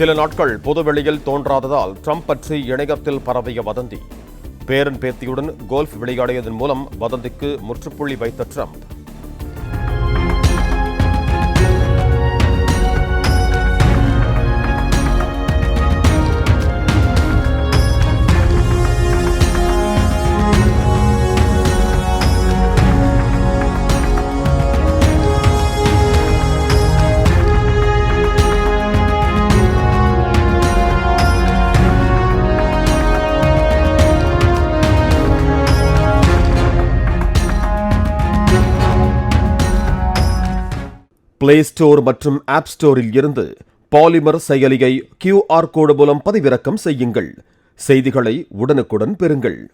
சில நாட்கள் பொதுவெளியில் தோன்றாததால் ட்ரம்ப் பற்றி இணையத்தில் பரவிய வதந்தி. பேரன் பேத்தியுடன் கோல்ஃப் விளையாடியதன் மூலம் வதந்திக்கு முற்றுப்புள்ளி வைத்த ட்ரம்ப். பிளே ஸ்டோர் மற்றும் ஆப் ஸ்டோரில் இருந்து பாலிமர் செயலியை QR கோடு மூலம் பதிவிறக்கம் செய்யுங்கள். செய்திகளை உடனுக்குடன் பெறுங்கள்.